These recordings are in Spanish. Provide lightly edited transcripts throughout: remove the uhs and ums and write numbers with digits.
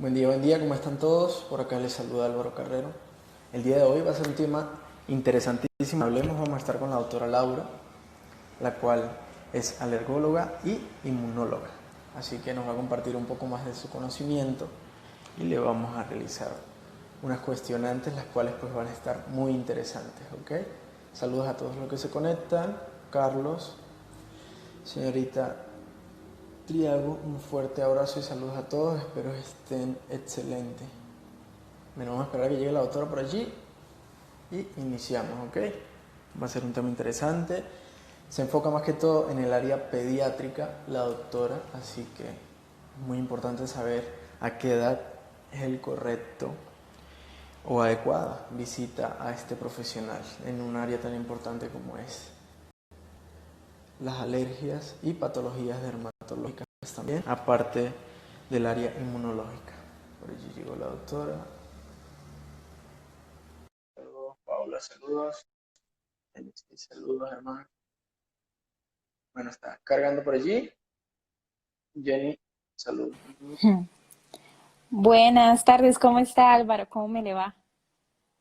Buen día, ¿cómo están todos? Por acá les saluda Álvaro Carrero. El día de hoy va a ser un tema interesantísimo. Vamos a estar con la doctora Laura, la cual es alergóloga y inmunóloga. Así que nos va a compartir un poco más de su conocimiento y le vamos a realizar unas cuestionantes, las cuales pues van a estar muy interesantes, ¿ok? Saludos a todos los que se conectan. Carlos, señorita Triago, un fuerte abrazo y saludos a todos, espero estén excelentes. Bueno, vamos a esperar a que llegue la doctora por allí y iniciamos, ¿ok? Va a ser un tema interesante. Se enfoca más que todo en el área pediátrica, la doctora, así que es muy importante saber a qué edad es el correcto o adecuada visita a este profesional en un área tan importante como es las alergias y patologías dermatológicas también, aparte del área inmunológica. Por allí llegó la doctora. Saludos, Paula, saludos. Saludos, hermano. Bueno, está cargando por allí. Jenny, saludos. Buenas tardes, ¿cómo está Álvaro? ¿Cómo me le va?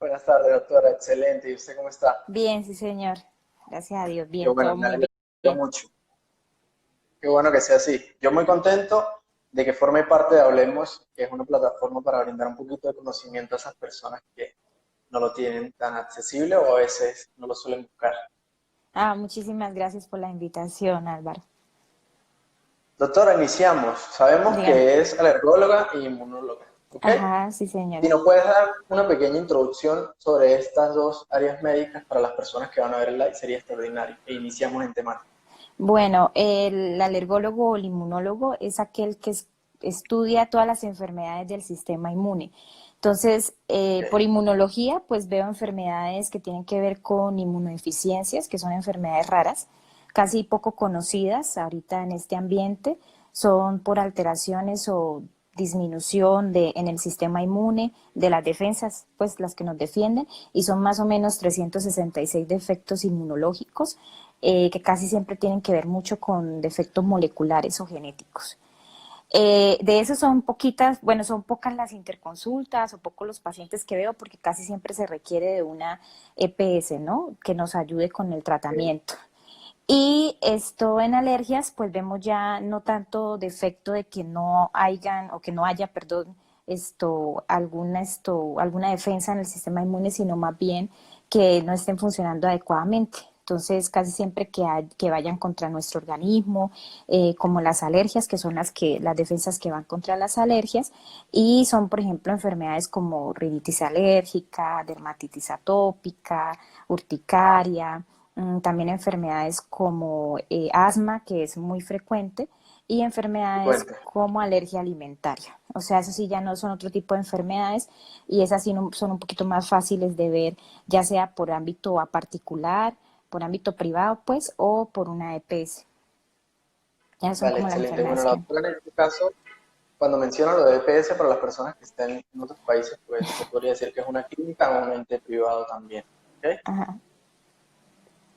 Buenas tardes, doctora. Excelente. ¿Y usted cómo está? Bien, sí, señor. Gracias a Dios, Qué bien, bueno, todo me muy alegra bien. mucho. Qué bueno que sea así. Yo muy contento de que forme parte de Hablemos, que es una plataforma para brindar un poquito de conocimiento a esas personas que no lo tienen tan accesible o a veces no lo suelen buscar. Muchísimas gracias por la invitación, Álvaro. Doctora, iniciamos. Sabemos Dígame. que es alergóloga y inmunóloga, ¿ok? Ajá, sí, señor. Si nos puedes dar una pequeña introducción sobre estas dos áreas médicas para las personas que van a ver el live, sería extraordinario. E iniciamos en temática. Bueno, el alergólogo o el inmunólogo es aquel que estudia todas las enfermedades del sistema inmune. Entonces, por Ok, inmunología, pues veo enfermedades que tienen que ver con inmunodeficiencias, que son enfermedades raras, casi poco conocidas ahorita en este ambiente, son por alteraciones o disminución en el sistema inmune de las defensas, pues las que nos defienden, y son más o menos 366 defectos inmunológicos que casi siempre tienen que ver mucho con defectos moleculares o genéticos. De eso son poquitas, bueno, son pocas las interconsultas o pocos los pacientes que veo porque casi siempre se requiere de una EPS, ¿no? Que nos ayude con el ok. tratamiento. Y esto en alergias, pues vemos ya no tanto defecto de que no hayan o que no haya, perdón, alguna defensa en el sistema inmune, sino más bien que no estén funcionando adecuadamente. Entonces, casi siempre que vayan contra nuestro organismo, como las alergias, que son las defensas que van contra las alergias, y son, por ejemplo, enfermedades como rinitis alérgica, dermatitis atópica, urticaria, también enfermedades como asma, que es muy frecuente, y Y enfermedades cuente. como alergia alimentaria. O sea, eso sí ya no son otro tipo de enfermedades y esas sí son un poquito más fáciles de ver, ya sea por ámbito a particular, por ámbito privado, pues, o por una EPS. Esas son Vale, como las excelente. Bueno, enfermedades la que... doctora en este caso, cuando menciona lo de EPS para las personas que están en otros países, pues se podría decir que es una clínica o un ente privado también. ¿Ok? Ajá.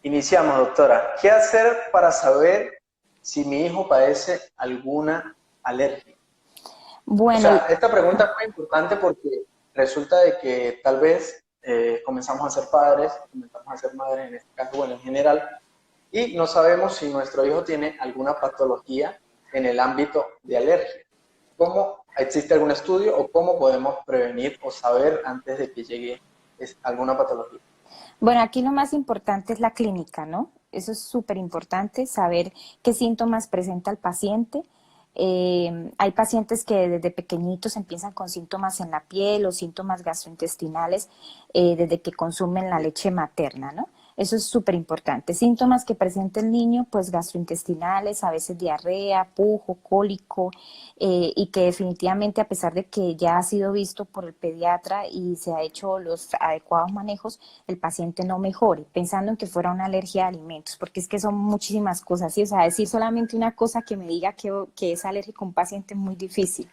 Iniciamos, doctora. ¿Qué hacer para saber si mi hijo padece alguna alergia? O Bueno, sea, esta pregunta es muy importante porque resulta de que tal vez comenzamos a ser padres, comenzamos a ser madres en este caso, bueno, en general, y no sabemos si nuestro hijo tiene alguna patología en el ámbito de alergia. ¿Cómo existe algún estudio o cómo podemos prevenir o saber antes de que llegue alguna patología? bueno, aquí lo más importante es la clínica, ¿no? Eso es súper importante, saber qué síntomas presenta el paciente. Hay pacientes que desde pequeñitos empiezan con síntomas en la piel o síntomas gastrointestinales desde que consumen la leche materna, ¿no? Eso es súper importante. Síntomas que presenta el niño, pues gastrointestinales, a veces diarrea, pujo, cólico, y que definitivamente a pesar de que ya ha sido visto por el pediatra y se ha hecho los adecuados manejos, el paciente no mejore, pensando en que fuera una alergia a alimentos, porque es que son muchísimas cosas, ¿sí? O sea, decir solamente una cosa que me diga que es alérgico a un paciente es muy difícil.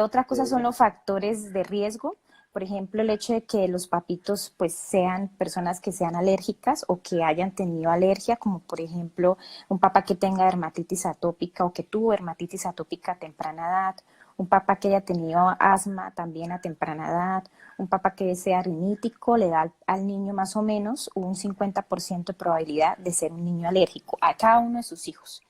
Otra cosa son los factores de riesgo, Por ejemplo, el hecho de que los papitos pues sean personas que sean alérgicas o que hayan tenido alergia, como por ejemplo un papá que tenga dermatitis atópica o que tuvo dermatitis atópica a temprana edad, un papá que haya tenido asma también a temprana edad, un papá que sea rinítico, le da al niño más o menos un 50% de probabilidad de ser un niño alérgico a cada uno de sus hijos.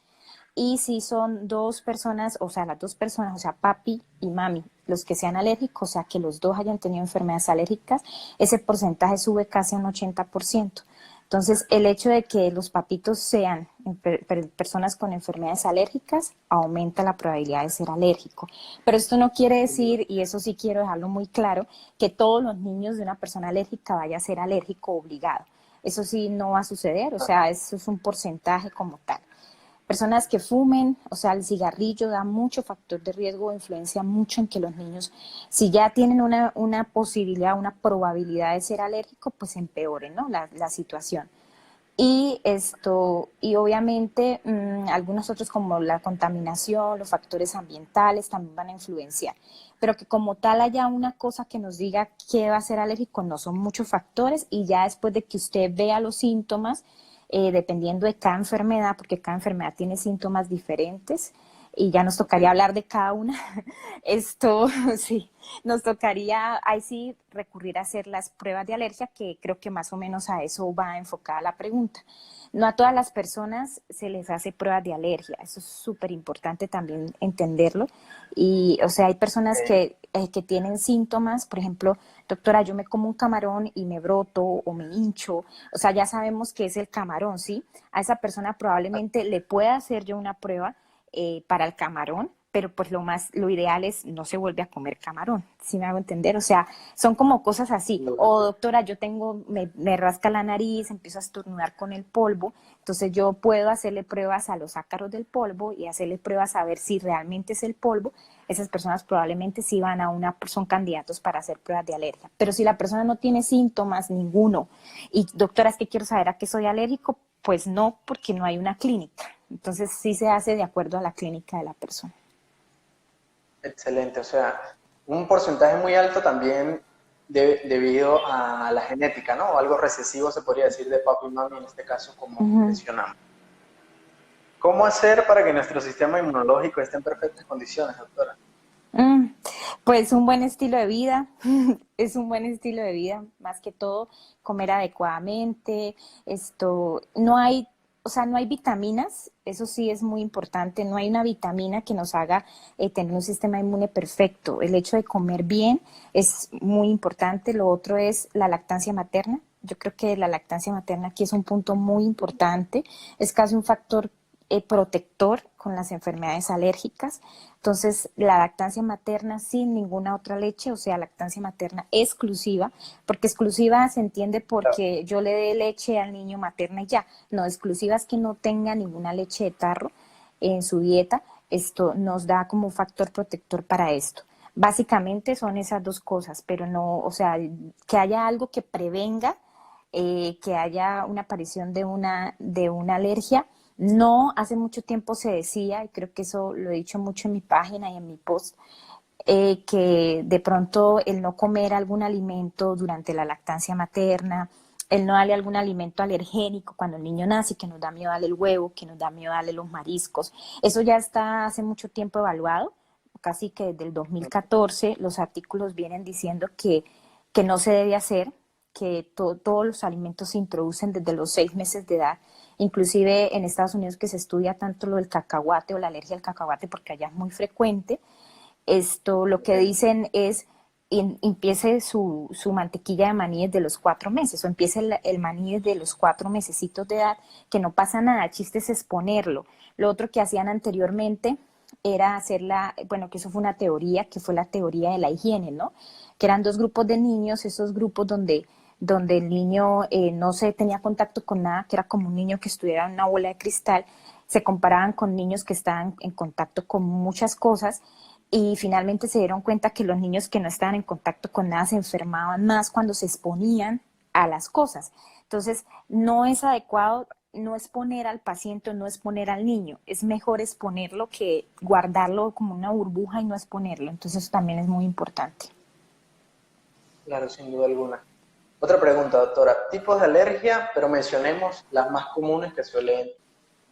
Y si son dos personas, o sea, las dos personas, o sea, papi y mami, los que sean alérgicos, o sea, que los dos hayan tenido enfermedades alérgicas, ese porcentaje sube casi a un 80%. Entonces, el hecho de que los papitos sean personas con enfermedades alérgicas aumenta la probabilidad de ser alérgico. Pero esto no quiere decir, y eso sí quiero dejarlo muy claro, que todos los niños de una persona alérgica vaya a ser alérgico obligado. Eso sí no va a suceder, o sea, eso es un porcentaje como tal. Personas que fumen, o sea, el cigarrillo da mucho factor de riesgo, influencia mucho en que los niños, si ya tienen una posibilidad, una probabilidad de ser alérgico, pues empeore, ¿no? La situación. Y obviamente algunos otros como la contaminación, los factores ambientales también van a influenciar. Pero que como tal haya una cosa que nos diga que va a ser alérgico, no son muchos factores y ya después de que usted vea los síntomas, dependiendo de cada enfermedad, porque cada enfermedad tiene síntomas diferentes y ya nos tocaría hablar de cada una. Esto sí, nos tocaría ahí sí recurrir a hacer las pruebas de alergia, que creo que más o menos a eso va enfocada la pregunta. No a todas las personas se les hace pruebas de alergia, eso es súper importante también entenderlo. Y, o sea, hay personas que tienen síntomas, por ejemplo, doctora, yo me como un camarón y me broto o me hincho, o sea, ya sabemos que es el camarón, ¿sí? A esa persona probablemente le pueda hacer yo una prueba para el camarón, pero pues lo ideal es no se vuelve a comer camarón, ¿sí me hago entender? O sea, son como cosas así. O doctora, me rasca la nariz, empiezo a estornudar con el polvo, entonces yo puedo hacerle pruebas a los ácaros del polvo y hacerle pruebas a ver si realmente es el polvo. Esas personas probablemente sí son candidatos para hacer pruebas de alergia. Pero si la persona no tiene síntomas, ninguno, y doctora, es que quiero saber a qué soy alérgico, pues no, porque no hay una clínica. Entonces sí se hace de acuerdo a la clínica de la persona. Excelente, o sea, un porcentaje muy alto también debido a la genética, ¿no? O algo recesivo se podría decir de papi y mami en este caso, como mencionamos. ¿Cómo hacer para que nuestro sistema inmunológico esté en perfectas condiciones, doctora? Mm, pues un buen estilo de vida, es un buen estilo de vida, más que todo comer adecuadamente, no hay, o sea, no hay vitaminas, eso sí es muy importante, no hay una vitamina que nos haga tener un sistema inmune perfecto. El hecho de comer bien es muy importante. Lo otro es la lactancia materna. Yo creo que la lactancia materna aquí es un punto muy importante, es casi un factor protector con las enfermedades alérgicas. Entonces, la lactancia materna sin ninguna otra leche, o sea, lactancia materna exclusiva, porque exclusiva se entiende porque yo le dé leche al niño materna y ya. No, exclusiva es que no tenga ninguna leche de tarro en su dieta. Esto nos da como un factor protector para esto. Básicamente son esas dos cosas, pero no, o sea, que haya algo que prevenga que haya una aparición de una alergia. No, hace mucho tiempo se decía, y creo que eso lo he dicho mucho en mi página y en mi post, que de pronto el no comer algún alimento durante la lactancia materna, el no darle algún alimento alergénico cuando el niño nace, que nos da miedo darle el huevo, que nos da miedo darle los mariscos, eso ya está hace mucho tiempo evaluado, casi que desde el 2014 los artículos vienen diciendo que no se debe hacer, que todos los alimentos se introducen desde los 6 meses de edad, inclusive en Estados Unidos que se estudia tanto lo del cacahuate o la alergia al cacahuate porque allá es muy frecuente. Lo que dicen es empiece su mantequilla de maní desde los 4 meses o empiece el maní desde los 4 mesecitos de edad, que no pasa nada, el chiste es exponerlo. Lo otro que hacían anteriormente era bueno, que eso fue una teoría, que fue la teoría de la higiene, ¿no? Que eran dos grupos de niños, esos grupos donde el niño no se tenía contacto con nada, que era como un niño que estuviera en una bola de cristal, se comparaban con niños que estaban en contacto con muchas cosas y finalmente se dieron cuenta que los niños que no estaban en contacto con nada se enfermaban más cuando se exponían a las cosas. Entonces, no es adecuado no exponer al paciente, no exponer al niño. Es mejor exponerlo que guardarlo como una burbuja y no exponerlo. Entonces, eso también es muy importante. Claro, sin duda alguna. Otra pregunta, doctora. Tipos de alergia, pero mencionemos las más comunes que suelen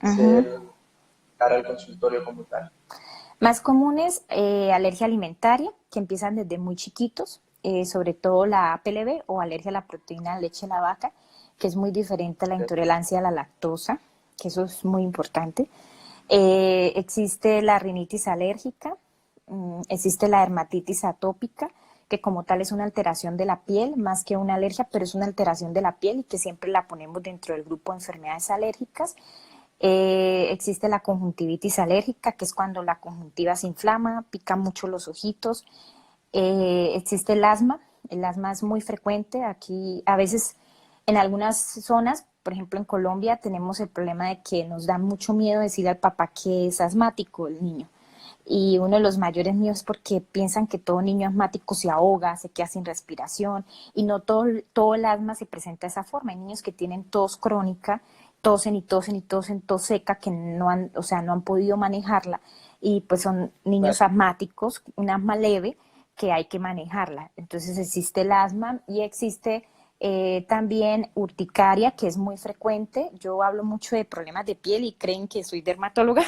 Ujú. ser cara al consultorio como tal. Más comunes, alergia alimentaria, que empiezan desde muy chiquitos, sobre todo la APLB o alergia a la proteína de leche de la vaca, que es muy diferente a la intolerancia a la lactosa, que eso es muy importante. Existe la rinitis alérgica, existe la dermatitis atópica, que como tal es una alteración de la piel, más que una alergia, pero es una alteración de la piel y que siempre la ponemos dentro del grupo de enfermedades alérgicas. Existe la conjuntivitis alérgica, que es cuando la conjuntiva se inflama, pica mucho los ojitos. Existe el asma es muy frecuente. Aquí, a veces, en algunas zonas, por ejemplo en Colombia, tenemos el problema de que nos da mucho miedo decirle al papá que es asmático el niño. Y uno de los mayores miedos es porque piensan que todo niño asmático se ahoga, se queda sin respiración, y no todo el asma se presenta de esa forma. Hay niños que tienen tos crónica, tosen y tosen y tosen, tos seca, que no han, o sea, no han podido manejarla, y pues son niños Claro, asmáticos, un asma leve que hay que manejarla. Entonces existe el asma y existe también urticaria, que es muy frecuente. Yo hablo mucho de problemas de piel y creen que soy dermatóloga,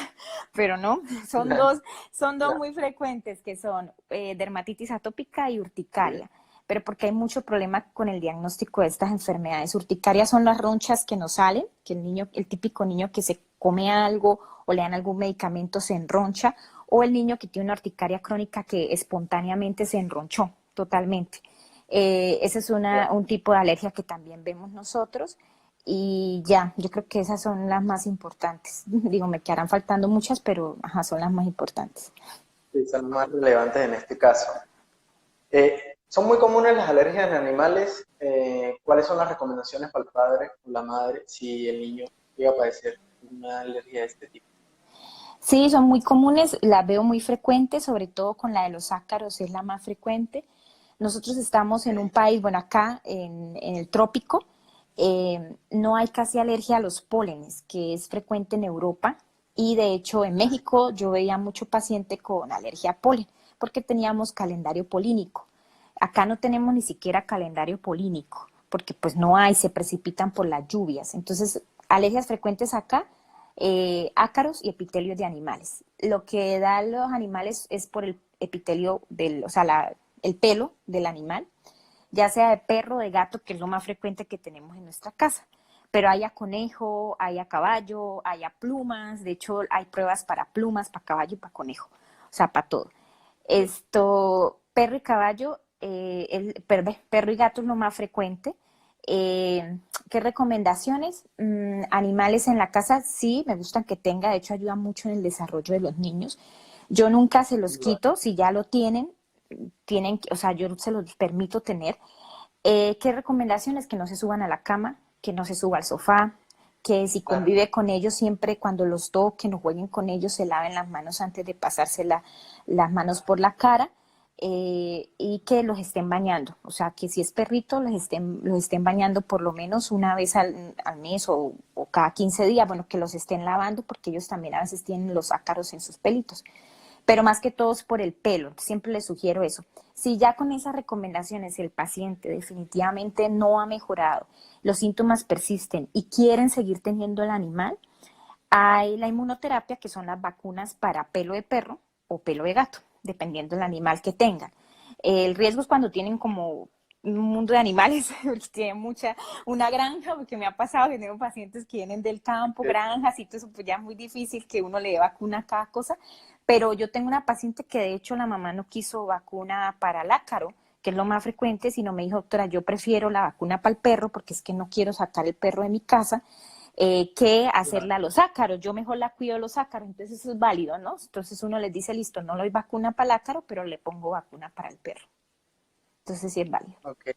pero no, son dos claro. muy frecuentes, que son dermatitis atópica y Sí, urticaria, pero porque hay mucho problema con el diagnóstico de estas enfermedades. Urticaria son las ronchas que nos salen, que el niño, el típico niño que se come algo o le dan algún medicamento se enroncha, o el niño que tiene una urticaria crónica que espontáneamente se enronchó totalmente. Ese es claro. un tipo de alergia que también vemos nosotros. Y ya, yo creo que esas son las más importantes. Digo, me quedarán faltando muchas, pero ajá, son las más importantes. Sí, son más relevantes en este caso. Son muy comunes las alergias en animales. ¿Cuáles son las recomendaciones para el padre o la madre si el niño llega a padecer una alergia de este tipo? Sí, son muy comunes, las veo muy frecuentes, sobre todo con la de los ácaros, es la más frecuente. Nosotros estamos en un país, bueno, acá en el trópico, no hay casi alergia a los pólenes, que es frecuente en Europa. Y de hecho en México yo veía mucho paciente con alergia a polen, porque teníamos calendario polínico. Acá no tenemos ni siquiera calendario polínico, porque pues no hay, se precipitan por las lluvias. Entonces, alergias frecuentes acá, ácaros y epitelios de animales. Lo que da los animales es por el epitelio del, o sea, el pelo del animal, ya sea de perro o de gato, que es lo más frecuente que tenemos en nuestra casa. Pero hay a conejo, hay a caballo, hay a plumas, de hecho hay pruebas para plumas, para caballo y para conejo, o sea, para todo. Esto, perro y caballo, perro y gato es lo más frecuente. ¿Qué recomendaciones? Animales en la casa, sí, me gustan que tenga, de hecho ayuda mucho en el desarrollo de los niños. Yo nunca se los quito, si ya lo tienen, o sea, yo se los permito tener. ¿Qué recomendaciones? Que no se suban a la cama, que no se suba al sofá, que si Claro, convive con ellos, siempre cuando los toquen o jueguen con ellos, se laven las manos antes de pasarse las manos por la cara, y que los estén bañando. O sea, que si es perrito, los estén bañando por lo menos una vez al mes o cada 15 días, bueno, que los estén lavando porque ellos también a veces tienen los ácaros en sus pelitos, pero más que todo es por el pelo. Siempre les sugiero eso. Si ya con esas recomendaciones el paciente definitivamente no ha mejorado, los síntomas persisten y quieren seguir teniendo el animal, hay la inmunoterapia, que son las vacunas para pelo de perro o pelo de gato, dependiendo del animal que tengan. El riesgo es cuando tienen como un mundo de animales, porque tienen una granja, porque me ha pasado que tengo pacientes que vienen del campo, ok, granjas, y todo eso, pues ya es muy difícil que uno le dé vacuna a cada cosa. Pero yo tengo una paciente que de hecho la mamá no quiso vacuna para el ácaro, que es lo más frecuente, sino me dijo, doctora, yo prefiero la vacuna para el perro porque es que no quiero sacar el perro de mi casa, que claro. hacerla a los ácaros. Yo mejor la cuido a los ácaros, entonces eso es válido, ¿no? Entonces uno les dice, listo, no le doy vacuna para el ácaro, pero le pongo vacuna para el perro. Entonces sí es válido. Ok.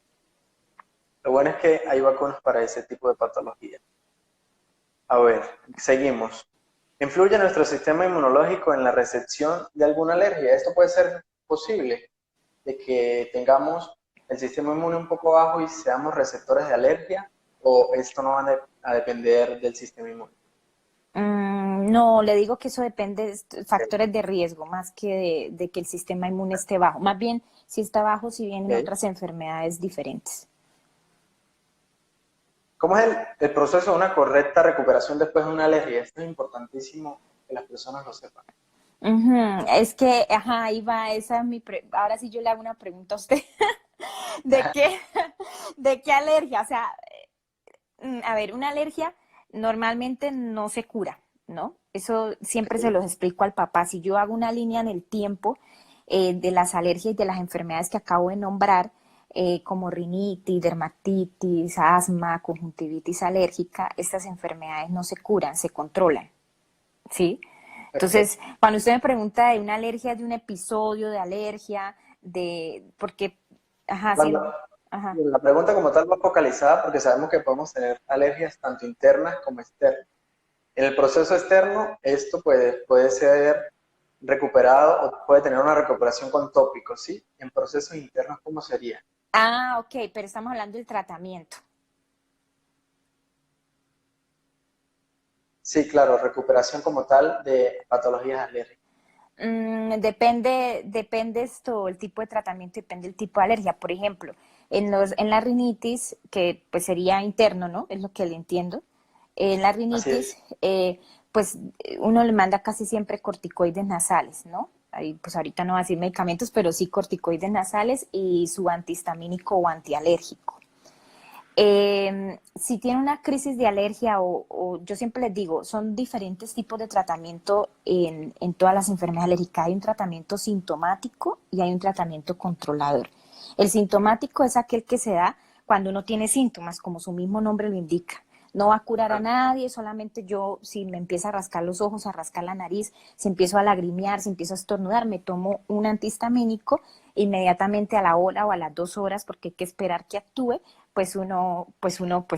Lo bueno es que hay vacunas para ese tipo de patología. A ver, seguimos. ¿Influye nuestro sistema inmunológico en la recepción de alguna alergia? Esto puede ser posible, de que tengamos el sistema inmune un poco bajo y seamos receptores de alergia, o esto no va a depender del sistema inmune. No, le digo que eso depende de factores de riesgo, más que de que el sistema inmune esté bajo. Más bien, si está bajo, si vienen Ok. otras enfermedades diferentes. ¿Cómo es el proceso de una correcta recuperación después de una alergia? Esto es importantísimo que las personas lo sepan. Ujú. Es que, ajá, ahí va, esa es ahora sí yo le hago una pregunta a usted. ¿De qué, de qué alergia? O sea, a ver, una alergia normalmente no se cura, ¿no? Eso siempre se Ok. los explico al papá. Si yo hago una línea en el tiempo de las alergias y de las enfermedades que acabo de nombrar, como rinitis, dermatitis, asma, conjuntivitis alérgica, estas enfermedades no se curan, se controlan, ¿sí? Entonces, Perfecto. cuando usted me pregunta de una alergia, de un episodio de alergia, porque, ajá, La, sí, la- ajá. la pregunta como tal va focalizada porque sabemos que podemos tener alergias tanto internas como externas. En el proceso externo, esto puede ser recuperado o puede tener una recuperación con tópicos, ¿sí? En procesos internos, ¿cómo sería? Ah, ok, pero estamos hablando del tratamiento. Sí, claro, recuperación como tal de patologías alérgicas. Depende esto, el tipo de tratamiento, depende del tipo de alergia. Por ejemplo, en la rinitis, que pues sería interno, ¿no? Es lo que le entiendo. En la Así rinitis, es. pues uno le manda casi siempre corticoides nasales, ¿no? Ahí, pues ahorita no va a decir medicamentos, pero sí corticoides nasales y su antihistamínico o antialérgico. Si tiene una crisis de alergia o yo siempre les digo, son diferentes tipos de tratamiento en todas las enfermedades alérgicas. Hay un tratamiento sintomático y hay un tratamiento controlador. El sintomático es aquel que se da cuando uno tiene síntomas, como su mismo nombre lo indica. No va a curar a nadie, solamente yo, si me empieza a rascar los ojos, a rascar la nariz, si empiezo a lagrimear, si empiezo a estornudar, me tomo un antihistamínico, inmediatamente a la hora o a las 2 horas, porque hay que esperar que actúe, pues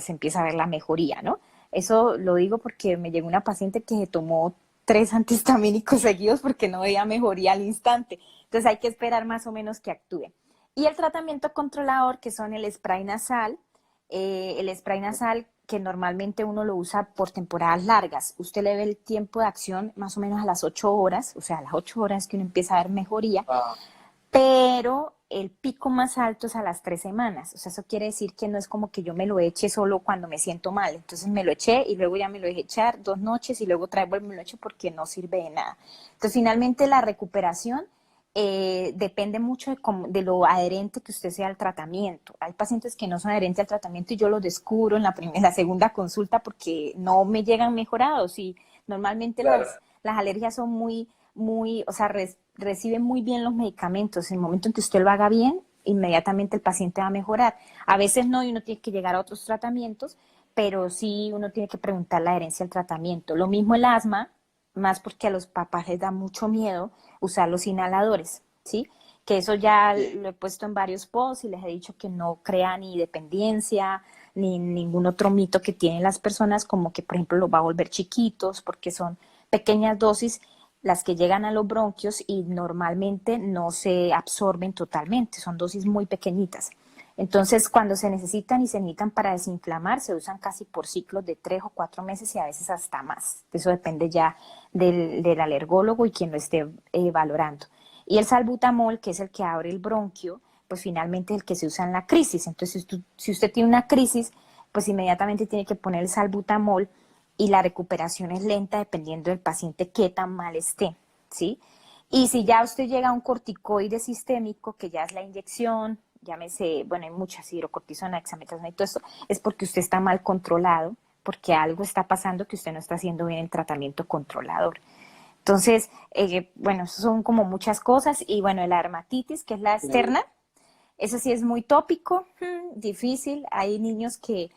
empieza a ver la mejoría, ¿no? Eso lo digo porque me llegó una paciente que se tomó 3 antihistamínicos seguidos porque no veía mejoría al instante. Entonces hay que esperar más o menos que actúe. Y el tratamiento controlador, que son el spray nasal que normalmente uno lo usa por temporadas largas. Usted le ve el tiempo de acción más o menos a las 8 horas, o sea, a las 8 horas que uno empieza a ver mejoría, Ah, pero el pico más alto es a las 3 semanas. O sea, eso quiere decir que no es como que yo me lo eche solo cuando me siento mal. Entonces me lo eché y luego ya me lo dejé echar 2 noches y luego otra vez me lo echo porque no sirve de nada. Entonces, finalmente la recuperación depende mucho de lo adherente que usted sea al tratamiento. Hay pacientes que no son adherentes al tratamiento y yo los descubro en en la segunda consulta porque no me llegan mejorados y normalmente claro. las alergias son o sea, reciben muy bien los medicamentos. En el momento en que usted lo haga bien, inmediatamente el paciente va a mejorar. A veces no, y uno tiene que llegar a otros tratamientos, pero sí uno tiene que preguntar la adherencia al tratamiento. Lo mismo el asma, más porque a los papás les da mucho miedo usar los inhaladores, ¿sí? Que eso ya Sí. lo he puesto en varios posts y les he dicho que no crea ni dependencia, ni ningún otro mito que tienen las personas, como que, por ejemplo, los va a volver chiquitos, porque son pequeñas dosis las que llegan a los bronquios y normalmente no se absorben totalmente, son dosis muy pequeñitas. Entonces, cuando se necesitan y se necesitan para desinflamar, se usan casi por ciclos de 3 o 4 meses y a veces hasta más. Eso depende ya del alergólogo y quien lo esté valorando. Y el salbutamol, que es el que abre el bronquio, pues finalmente es el que se usa en la crisis. Entonces, si usted tiene una crisis, pues inmediatamente tiene que poner el salbutamol y la recuperación es lenta dependiendo del paciente qué tan mal esté, ¿sí? Y si ya usted llega a un corticoide sistémico, que ya es la inyección, llámese, bueno, hay muchas, hidrocortisona, dexametasona y todo esto, es porque usted está mal controlado, porque algo está pasando que usted no está haciendo bien el tratamiento controlador. Entonces, bueno, son como muchas cosas. Y bueno, la dermatitis, que es la externa, eso sí es muy tópico, difícil. Hay niños que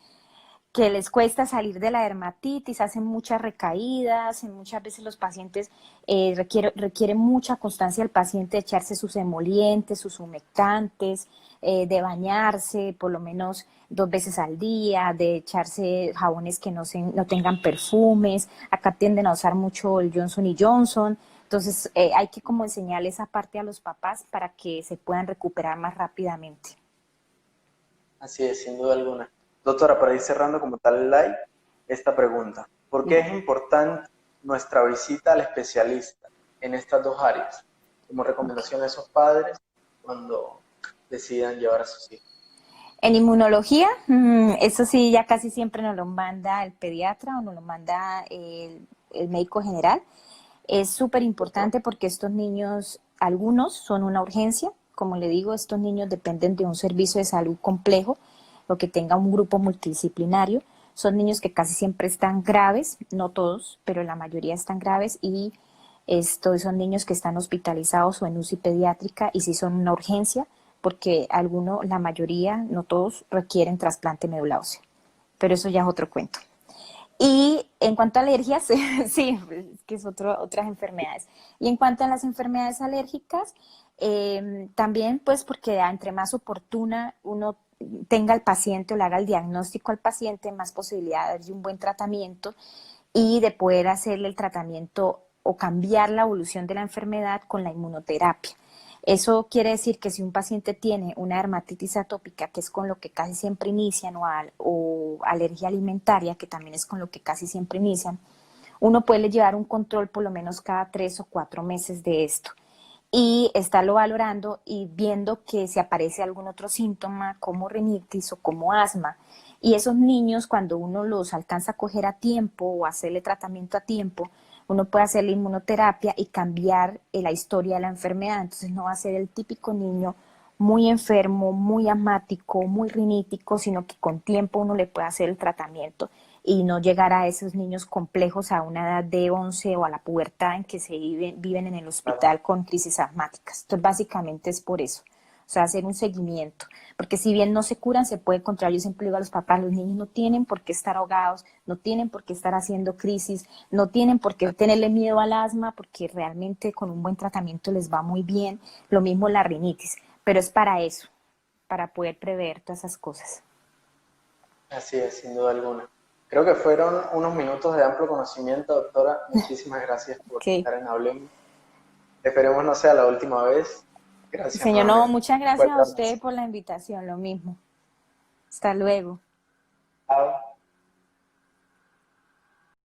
les cuesta salir de la dermatitis, hacen muchas recaídas, muchas veces los pacientes requiere mucha constancia del paciente de echarse sus emolientes, sus humectantes, de bañarse por lo menos 2 veces al día, de echarse jabones que no tengan perfumes. Acá tienden a usar mucho el Johnson y Johnson. Entonces hay que como enseñarle esa parte a los papás para que se puedan recuperar más rápidamente. Así es, sin duda alguna. Doctora, para ir cerrando como tal el live, esta pregunta. ¿Por qué es Dígame. importante nuestra visita al especialista en estas dos áreas, como Ok. recomendación a esos padres cuando decidan llevar a sus hijos? En inmunología, eso sí, ya casi siempre nos lo manda el pediatra o nos lo manda el médico general. Es súper ¿Cierto? importante porque estos niños, algunos son una urgencia, como le digo, estos niños dependen de un servicio de salud complejo o que tenga un grupo multidisciplinario. Son niños que casi siempre están graves, no todos, pero la mayoría están graves y estos son niños que están hospitalizados o en UCI pediátrica y sí son una urgencia porque algunos, la mayoría, no todos, requieren trasplante médula ósea. Pero eso ya es otro cuento. Y en cuanto a alergias, sí, que es otras enfermedades. Y en cuanto a las enfermedades alérgicas, también pues porque entre más oportuna uno tenga al paciente o le haga el diagnóstico al paciente, más posibilidades de un buen tratamiento y de poder hacerle el tratamiento o cambiar la evolución de la enfermedad con la inmunoterapia. Eso quiere decir que si un paciente tiene una dermatitis atópica, que es con lo que casi siempre inician, o alergia alimentaria, que también es con lo que casi siempre inician, uno puede llevar un control por lo menos cada 3 o 4 meses de esto y estarlo valorando y viendo que si aparece algún otro síntoma como rinitis o como asma. Y esos niños, cuando uno los alcanza a coger a tiempo o hacerle tratamiento a tiempo, uno puede hacerle inmunoterapia y cambiar la historia de la enfermedad. Entonces no va a ser el típico niño muy enfermo, muy asmático, muy rinítico, sino que con tiempo uno le puede hacer el tratamiento y no llegar a esos niños complejos a una edad de 11 o a la pubertad en que se viven en el Claro. hospital con crisis asmáticas. Entonces, básicamente es por eso. O sea, hacer un seguimiento. Porque si bien no se curan, se puede encontrar. Yo siempre digo a los papás, los niños no tienen por qué estar ahogados, no tienen por qué estar haciendo crisis, no tienen por qué tenerle miedo al asma, porque realmente con un buen tratamiento les va muy bien. Lo mismo la rinitis. Pero es para eso, para poder prever todas esas cosas. Así es, sin duda alguna. Creo que fueron unos minutos de amplio conocimiento, doctora. Muchísimas gracias por Ok. estar en Hablemos. Esperemos no sea la última vez. Gracias Señor, no, nuevamente. muchas Un gracias fuerte a usted abrazo. por la invitación, lo mismo. Hasta luego. Chao.